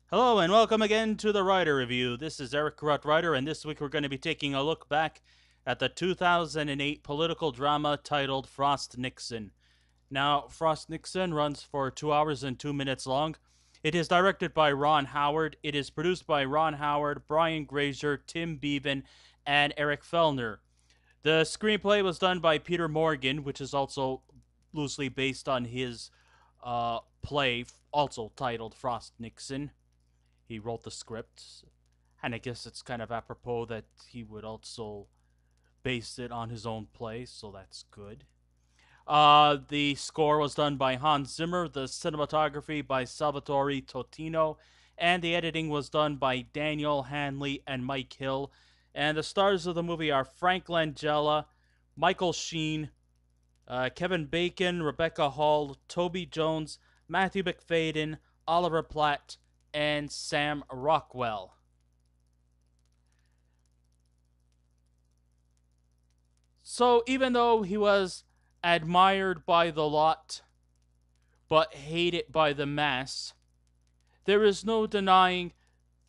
Hello and welcome again to the Writer Review. This is Eric Writer, and this week we're going to be taking a look back at the 2008 political drama titled Frost Nixon. Now, Frost Nixon runs for 2 hours and 2 minutes long. It is directed by Ron Howard. It is produced by Ron Howard, Brian Grazer, Tim Bevan, and Eric Fellner. The screenplay was done by Peter Morgan, which is also loosely based on his play, also titled Frost Nixon. He wrote the script, and I guess it's kind of apropos that he would also base it on his own play, so that's good. The score was done by Hans Zimmer, the cinematography by Salvatore Totino, and the editing was done by Daniel Hanley and Mike Hill. And the stars of the movie are Frank Langella, Michael Sheen, Kevin Bacon, Rebecca Hall, Toby Jones, Matthew MacFayden, Oliver Platt, and Sam Rockwell. So even though he was admired by the lot but hated by the mass, there is no denying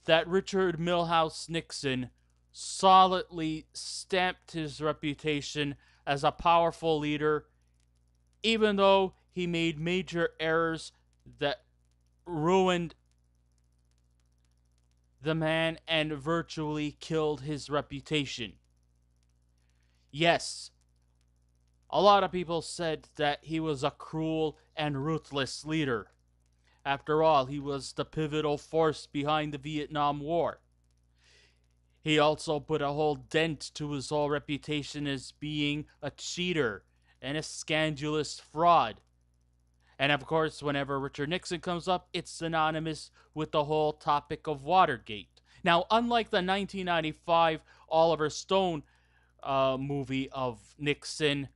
that Richard Milhous Nixon solidly stamped his reputation as a powerful leader, even though he made major errors that ruined the man and virtually killed his reputation. Yes, a lot of people said that he was a cruel and ruthless leader. After all, he was the pivotal force behind the Vietnam War. He also put a whole dent to his whole reputation as being a cheater and a scandalous fraud. And of course, whenever Richard Nixon comes up, it's synonymous with the whole topic of Watergate. Now, unlike the 1995 Oliver Stone movie of Nixon,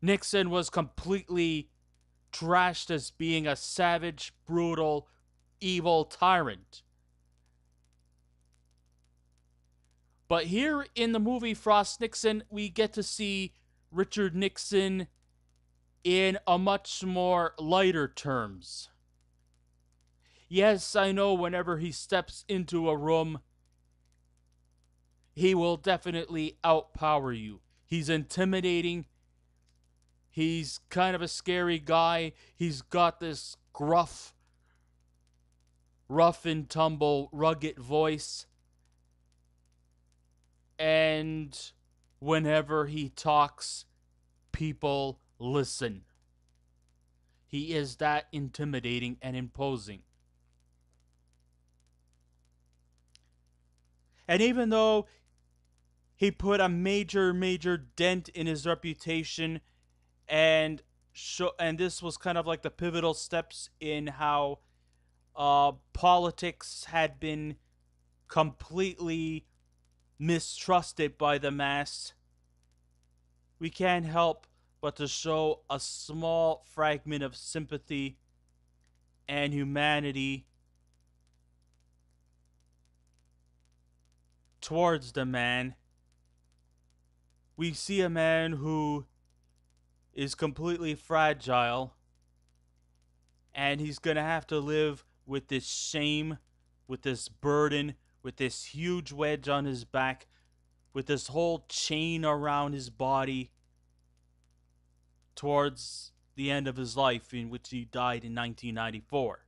Nixon was completely trashed as being a savage, brutal, evil tyrant. But here in the movie Frost Nixon, we get to see Richard Nixon in a much more lighter terms. Yes, I know whenever he steps into a room, he will definitely outpower you. He's intimidating. He's kind of a scary guy. He's got this gruff, rough and tumble, rugged voice. And whenever he talks, people listen. He is that intimidating and imposing. And even though he put a major dent in his reputation, and this was kind of like the pivotal steps in how politics had been completely mistrusted by the mass, we can't help but to show a small fragment of sympathy and humanity towards the man. We see a man who is completely fragile, and he's going to have to live with this shame, with this burden, with this huge wedge on his back, with this whole chain around his body towards the end of his life, in which he died in 1994.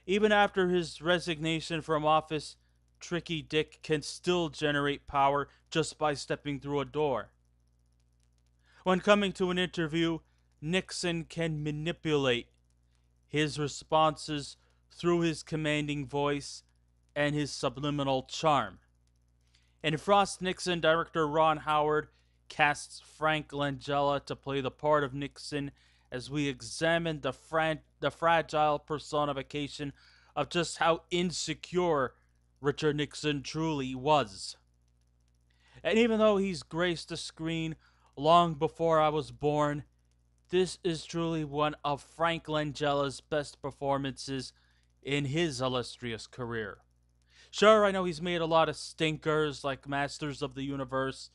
Even after his resignation from office, Tricky Dick can still generate power just by stepping through a door. When coming to an interview, Nixon can manipulate his responses through his commanding voice and his subliminal charm. In Frost Nixon, director Ron Howard casts Frank Langella to play the part of Nixon as we examine the fragile personification of just how insecure Richard Nixon truly was. And even though he's graced the screen long before I was born, this is truly one of Frank Langella's best performances in his illustrious career. Sure, I know he's made a lot of stinkers like Masters of the Universe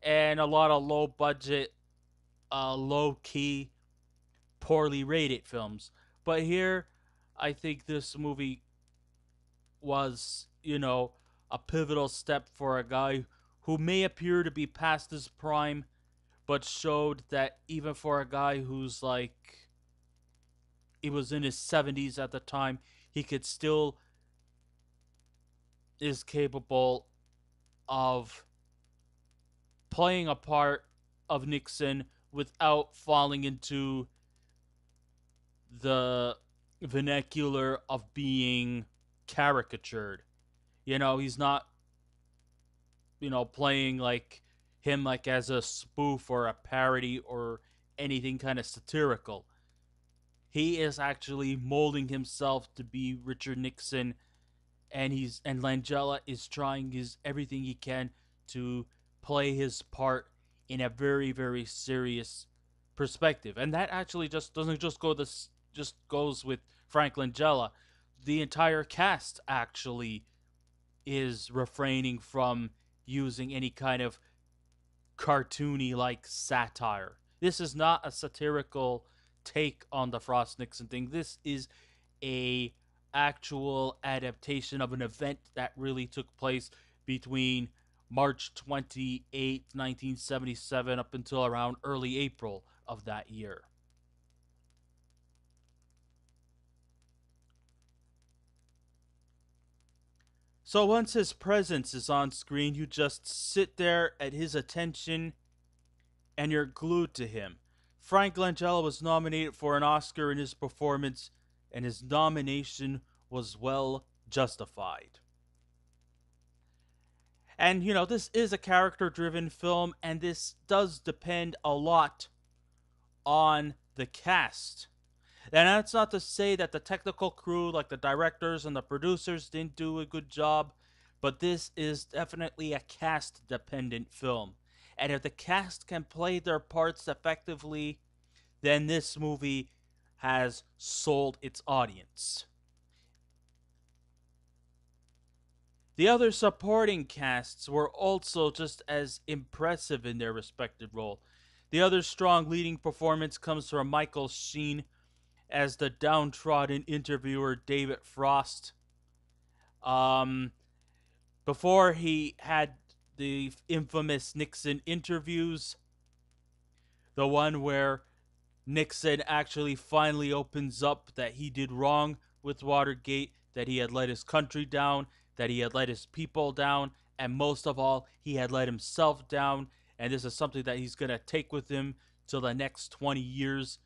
and a lot of low budget, low key, poorly rated films. But here, I think this movie was, a pivotal step for a guy who may appear to be past his prime, but showed that even for a guy who's like, he was in his 70s at the time, he could still is capable of playing a part of Nixon without falling into the vernacular of being caricatured. He's not, playing like him like as a spoof or a parody or anything kind of satirical. He is actually molding himself to be Richard Nixon, and Langella is trying his everything he can to play his part in a very very serious perspective. And that actually just doesn't just go this just goes with Frank Langella. The entire cast actually is refraining from using any kind of cartoony like satire. This is not a satirical take on the Frost Nixon thing. This is a actual adaptation of an event that really took place between March 28th, 1977 up until around early April of that year. So once his presence is on screen, you just sit there at his attention and you're glued to him. Frank Langella was nominated for an Oscar in his performance, and his nomination was well justified. And, this is a character driven film, and this does depend a lot on the cast. And that's not to say that the technical crew, like the directors and the producers, didn't do a good job, but this is definitely a cast dependent film. And if the cast can play their parts effectively, then this movie has sold its audience. The other supporting casts were also just as impressive in their respective role. The other strong leading performance comes from Michael Sheen as the downtrodden interviewer David Frost. Um, Before he had the infamous Nixon interviews, the one where Nixon actually finally opens up that he did wrong with Watergate, that he had let his country down, that he had let his people down, and most of all, he had let himself down. And this is something that he's going to take with him till the next 20 years.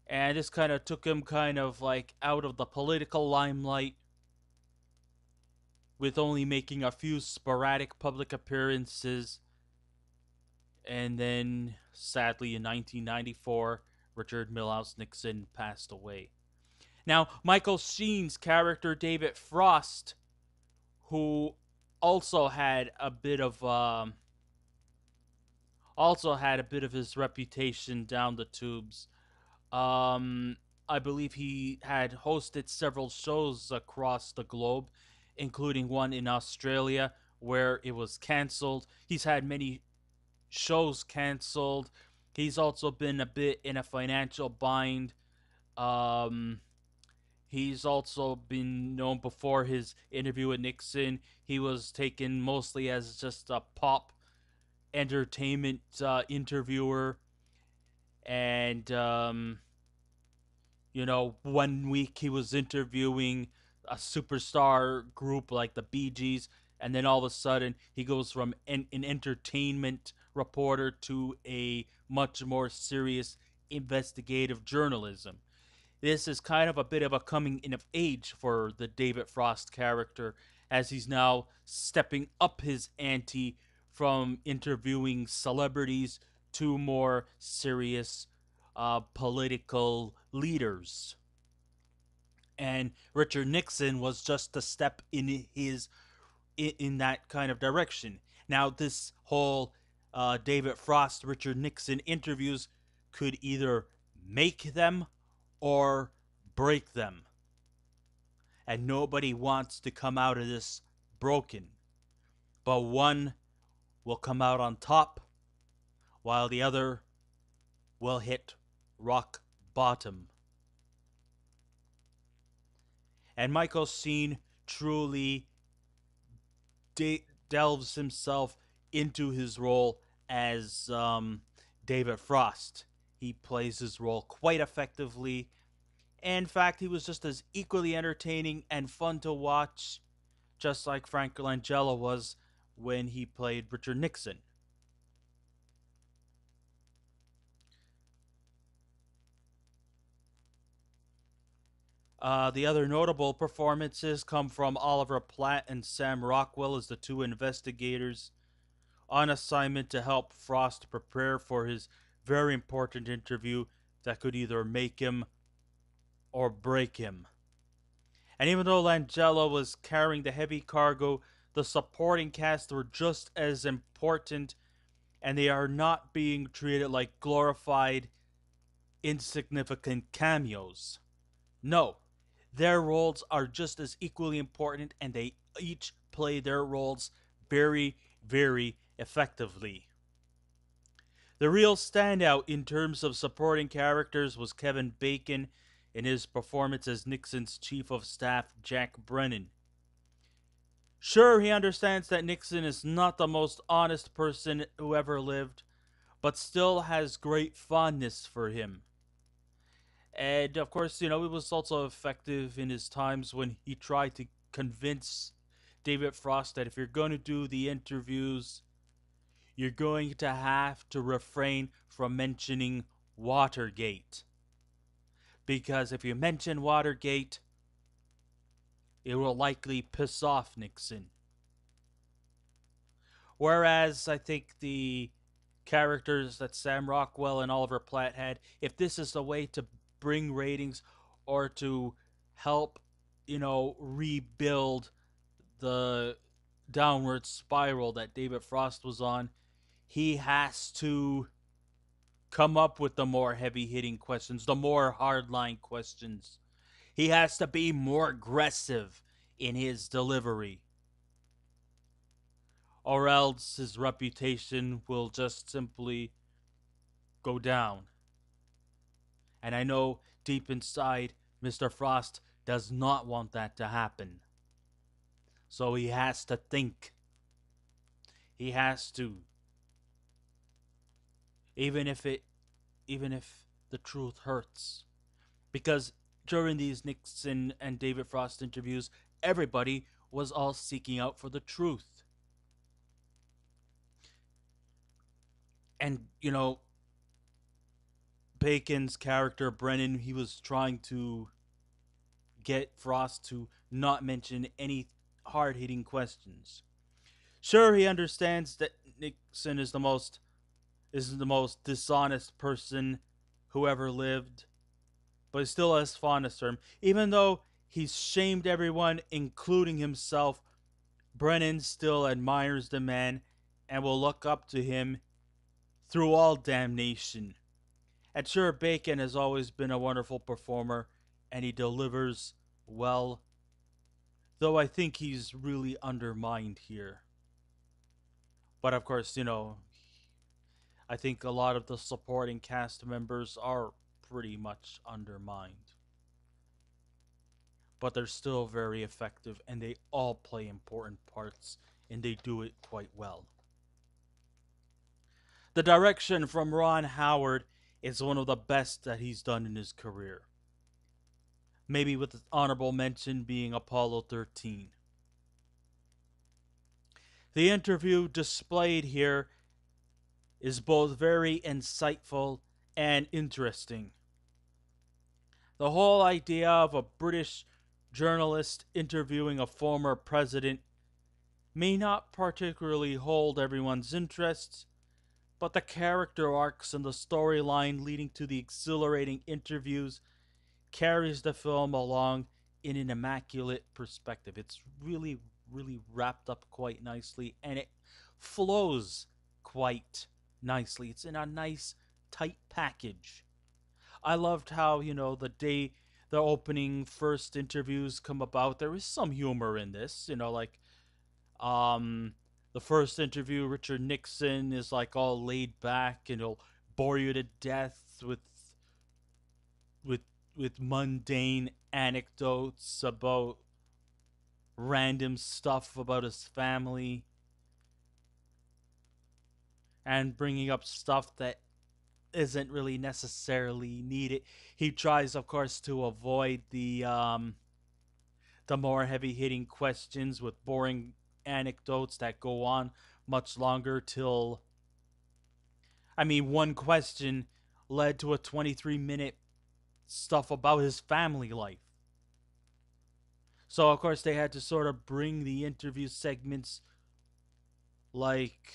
And this kind of took him kind of like out of the political limelight, with only making a few sporadic public appearances. And then, sadly, in 1994, Richard Milhouse Nixon passed away. Now, Michael Sheen's character, David Frost, who also had a bit of his reputation down the tubes. I believe he had hosted several shows across the globe, including one in Australia where it was cancelled. He's had many shows cancelled. He's also been a bit in a financial bind. Um, he's also been known before his interview with Nixon. He was taken mostly as just a pop entertainment interviewer. And, 1 week he was interviewing a superstar group like the Bee Gees, and then all of a sudden he goes from an entertainment reporter to a much more serious investigative journalism. This is kind of a bit of a coming in of age for the David Frost character, as he's now stepping up his ante from interviewing celebrities to more serious political leaders. And Richard Nixon was just a step in that kind of direction. Now, this whole David Frost, Richard Nixon interviews could either make them or break them. And nobody wants to come out of this broken. But one will come out on top, while the other will hit rock bottom. And Michael Sheen truly delves himself into his role as David Frost. He plays his role quite effectively. In fact, he was just as equally entertaining and fun to watch, just like Frank Langella was when he played Richard Nixon. The other notable performances come from Oliver Platt and Sam Rockwell as the two investigators on assignment to help Frost prepare for his very important interview that could either make him or break him. And even though Langella was carrying the heavy cargo, the supporting cast were just as important, and they are not being treated like glorified, insignificant cameos. No, their roles are just as equally important, and they each play their roles very, very effectively. The real standout in terms of supporting characters was Kevin Bacon in his performance as Nixon's chief of staff, Jack Brennan. Sure, he understands that Nixon is not the most honest person who ever lived, but still has great fondness for him. And of course, he was also effective in his times when he tried to convince David Frost that if you're going to do the interviews, you're going to have to refrain from mentioning Watergate. Because if you mention Watergate, it will likely piss off Nixon. Whereas I think the characters that Sam Rockwell and Oliver Platt had, if this is the way to bring ratings or to help, rebuild the downward spiral that David Frost was on, he has to come up with the more heavy hitting questions, the more hardline questions. He has to be more aggressive in his delivery, or else his reputation will just simply go down. And I know deep inside, Mr. Frost does not want that to happen. So he has to think. He has to. Even if it even if the truth hurts. Because during these Nixon and David Frost interviews, everybody was all seeking out for the truth. And, Bacon's character, Brennan, he was trying to get Frost to not mention any hard hitting questions. Sure, he understands that Nixon is the most dishonest person who ever lived, but he still has fondness for him. Even though he's shamed everyone, including himself, Brennan still admires the man and will look up to him through all damnation. And sure, Bacon has always been a wonderful performer, and he delivers well, though I think he's really undermined here. But of course, I think a lot of the supporting cast members are pretty much undermined. But they're still very effective, and they all play important parts, and they do it quite well. The direction from Ron Howard is one of the best that he's done in his career. Maybe with honorable mention being Apollo 13. The interview displayed here is both very insightful and interesting. The whole idea of a British journalist interviewing a former president may not particularly hold everyone's interest, but the character arcs and the storyline leading to the exhilarating interviews carries the film along in an immaculate perspective. It's really, really wrapped up quite nicely, and it flows quite nicely. It's in a nice, tight package. I loved how, the day the opening first interviews come about, there is some humor in this, like um the first interview, Richard Nixon is like all laid back and he'll bore you to death with with mundane anecdotes about random stuff about his family and bringing up stuff that isn't really necessarily needed. He tries, of course, to avoid the more heavy hitting questions with boring anecdotes that go on much longer till, I mean, one question led to a 23-minute stuff about his family life. So, of course, they had to sort of bring the interview segments like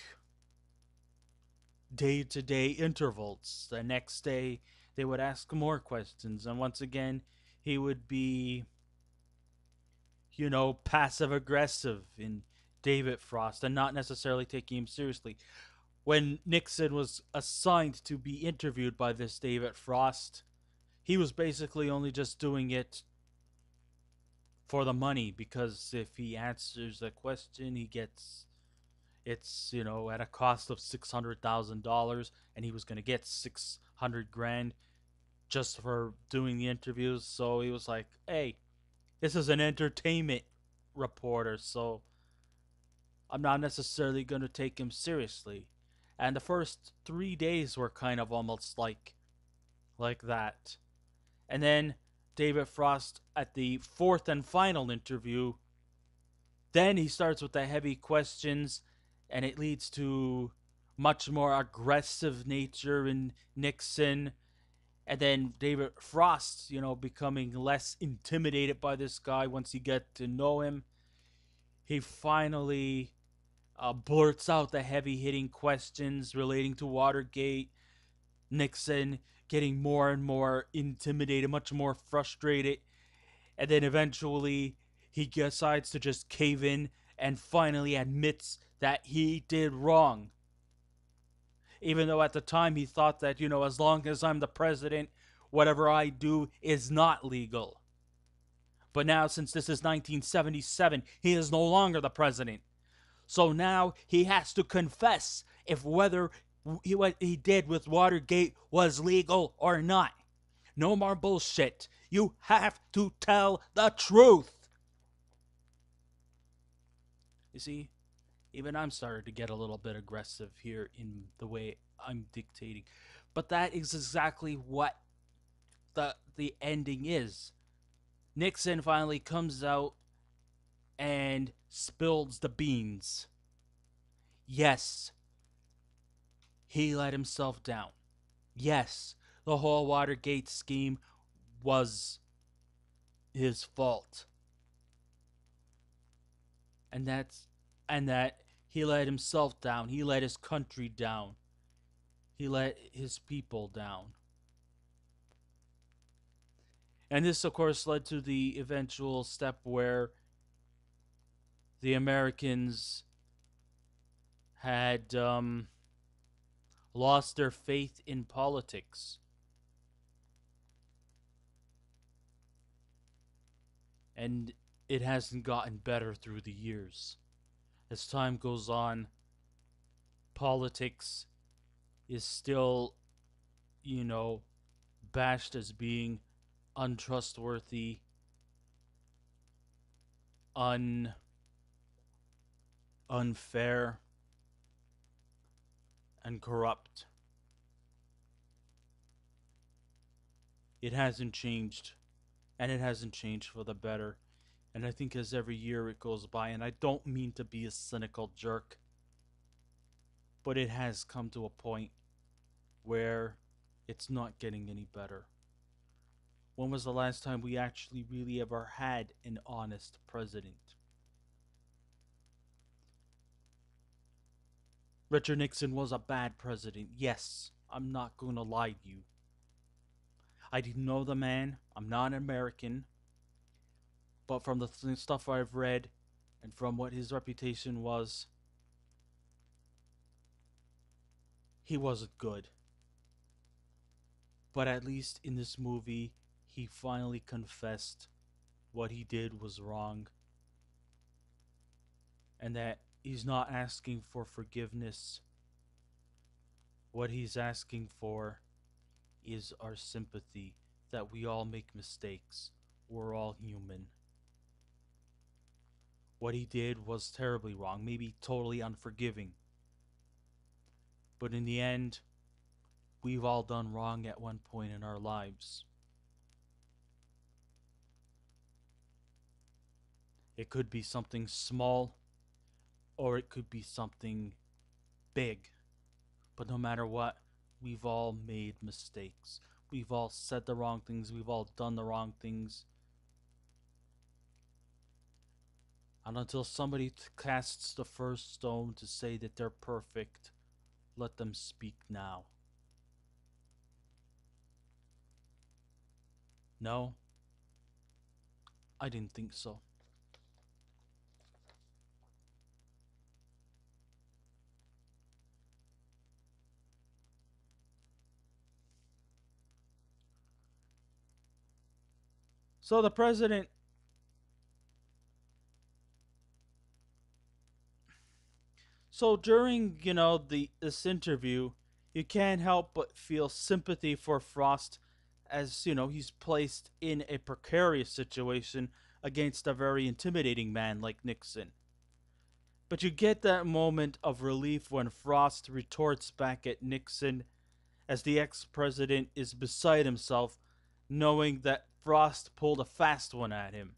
day to day intervals. The next day, they would ask more questions. And once again, he would be, passive aggressive in David Frost and not necessarily taking him seriously. When Nixon was assigned to be interviewed by this David Frost, he was basically only just doing it for the money, because if he answers a question, he gets it's at a cost of $600,000, and he was going to get 600 grand just for doing the interviews. So he was like, "Hey, this is an entertainment reporter, so I'm not necessarily going to take him seriously." And the first 3 days were kind of almost like that. And then David Frost, at the fourth and final interview, then he starts with the heavy questions, and it leads to much more aggressive nature in Nixon. And then David Frost, becoming less intimidated by this guy once you get to know him. He finally blurts out the heavy hitting questions relating to Watergate. Nixon getting more and more intimidated, much more frustrated. And then eventually he decides to just cave in and finally admits that he did wrong. Even though at the time he thought that, as long as I'm the president, whatever I do is not legal. But now, since this is 1977, he is no longer the president. So now he has to confess if whether what he did with Watergate was legal or not. No more bullshit. You have to tell the truth. You see, even I'm starting to get a little bit aggressive here in the way I'm dictating. But that is exactly what the ending is. Nixon finally comes out and spills the beans. Yes, he let himself down. Yes, the whole Watergate scheme was his fault. And that he let himself down. He let his country down. He let his people down. And this, of course, led to the eventual step where the Americans had lost their faith in politics. And it hasn't gotten better through the years. As time goes on, politics is still, you know, bashed as being untrustworthy, unfair, and corrupt. It hasn't changed, and it hasn't changed for the better. And I think as every year it goes by, and I don't mean to be a cynical jerk, but it has come to a point where it's not getting any better. When was the last time we actually really ever had an honest president? Richard Nixon was a bad president. Yes, I'm not going to lie to you. I didn't know the man. I'm not American. But from the stuff I've read and from what his reputation was, he wasn't good. But at least in this movie, he finally confessed what he did was wrong, and that he's not asking for forgiveness. What he's asking for is our sympathy, that we all make mistakes. we're all human. What he did was terribly wrong, maybe totally unforgiving. But in the end, we've all done wrong at one point in our lives. It could be something small, or it could be something big. But no matter what, we've all made mistakes. We've all said the wrong things. We've all done the wrong things. And until somebody casts the first stone to say that they're perfect, let them speak now. No, I didn't think so. So the president, so during, this interview, you can't help but feel sympathy for Frost as, he's placed in a precarious situation against a very intimidating man like Nixon. But you get that moment of relief when Frost retorts back at Nixon as the ex president is beside himself, knowing that Frost pulled a fast one at him.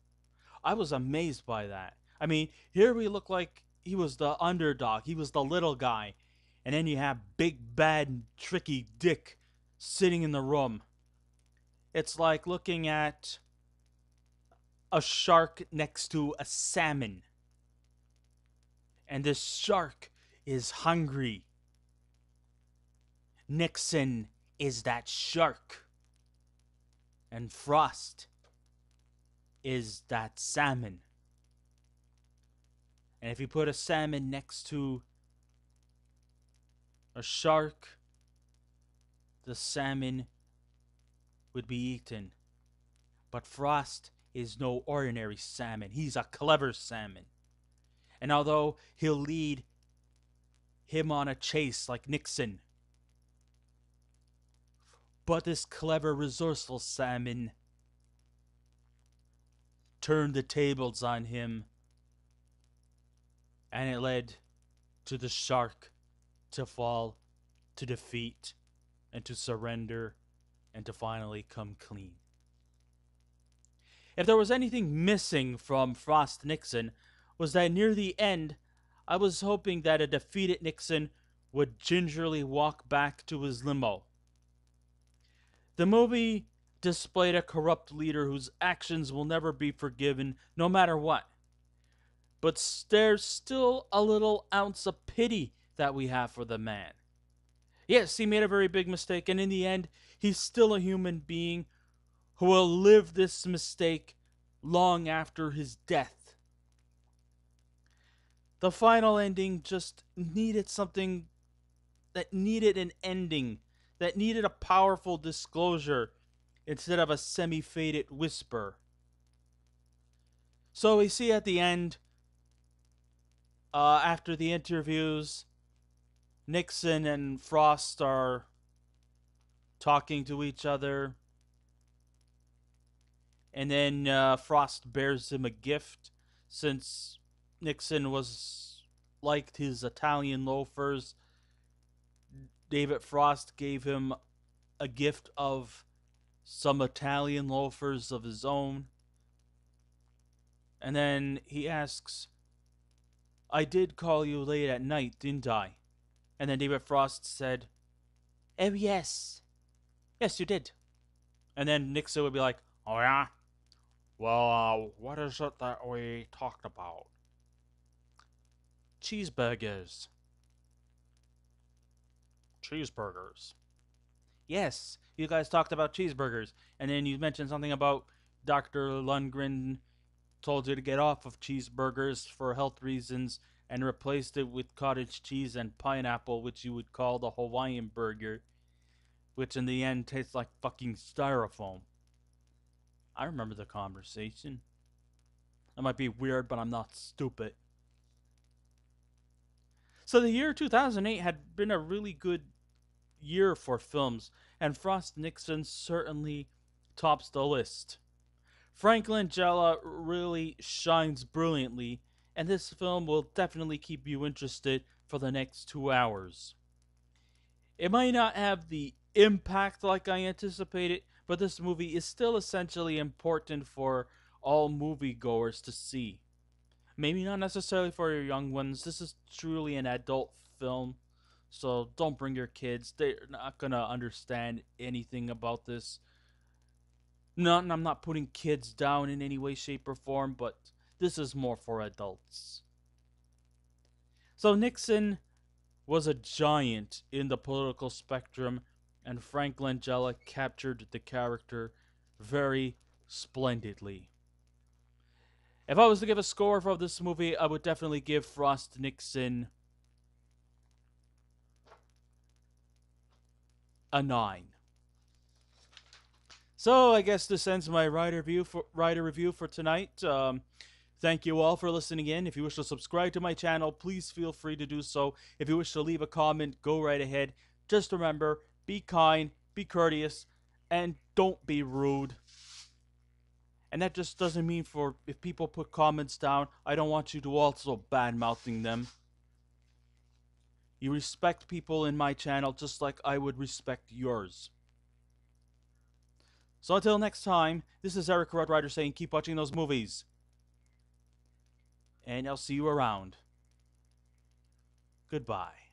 I was amazed by that. I mean, here we look like he was the underdog, he was the little guy, and then you have big, bad, tricky Dick sitting in the room. It's like looking at a shark next to a salmon, and this shark is hungry. Nixon is that shark, and Frost is that salmon. And if you put a salmon next to a shark, the salmon would be eaten. But Frost is no ordinary salmon. He's a clever salmon. And although he'll lead him on a chase like Nixon, but this clever, resourceful salmon turned the tables on him, and it led to the shark to fall to defeat and to surrender and to finally come clean. If there was anything missing from Frost Nixon, was that near the end, I was hoping that a defeated Nixon would gingerly walk back to his limo. The movie displayed a corrupt leader whose actions will never be forgiven, no matter what. But there's still a little ounce of pity that we have for the man. Yes, he made a very big mistake, and in the end, he's still a human being who will live this mistake long after his death. The final ending just needed something that needed an ending, that needed a powerful disclosure instead of a semi-faded whisper. So we see at the end, after the interviews, Nixon and Frost are talking to each other. And then Frost bears him a gift, since Nixon liked his Italian loafers. David Frost gave him a gift of some Italian loafers of his own. And then he asks, "I did call you late at night, didn't I?" And then David Frost said, "Oh, yes. Yes, you did." And then Nixon would be like, "Oh, yeah? Well, what is it that we talked about?" "Cheeseburgers." "Cheeseburgers?" "Yes, you guys talked about cheeseburgers. And then you mentioned something about Dr. Lundgren told you to get off of cheeseburgers for health reasons and replaced it with cottage cheese and pineapple, which you would call the Hawaiian burger, which in the end tastes like fucking styrofoam." I remember the conversation. That might be weird, but I'm not stupid. So the year 2008 had been a really good year for films, and Frost Nixon certainly tops the list. Frank Langella really shines brilliantly, and this film will definitely keep you interested for the next 2 hours. It might not have the impact like I anticipated, but this movie is still essentially important for all moviegoers to see. Maybe not necessarily for your young ones. This is truly an adult film, so don't bring your kids. They're not gonna understand anything about this. No, I'm not putting kids down in any way, shape, or form, but this is more for adults. So Nixon was a giant in the political spectrum, and Frank Langella captured the character very splendidly. If I was to give a score for this movie, I would definitely give Frost Nixon a 9. So I guess this ends my writer review for tonight. Thank you all for listening in. If you wish to subscribe to my channel, please feel free to do so. If you wish to leave a comment, go right ahead. Just remember, be kind, be courteous, and don't be rude. And that just doesn't mean for if people put comments down, I don't want you to also bad mouthing them. You respect people in my channel just like I would respect yours. So until next time, this is Eric Rider saying keep watching those movies. And I'll see you around. Goodbye.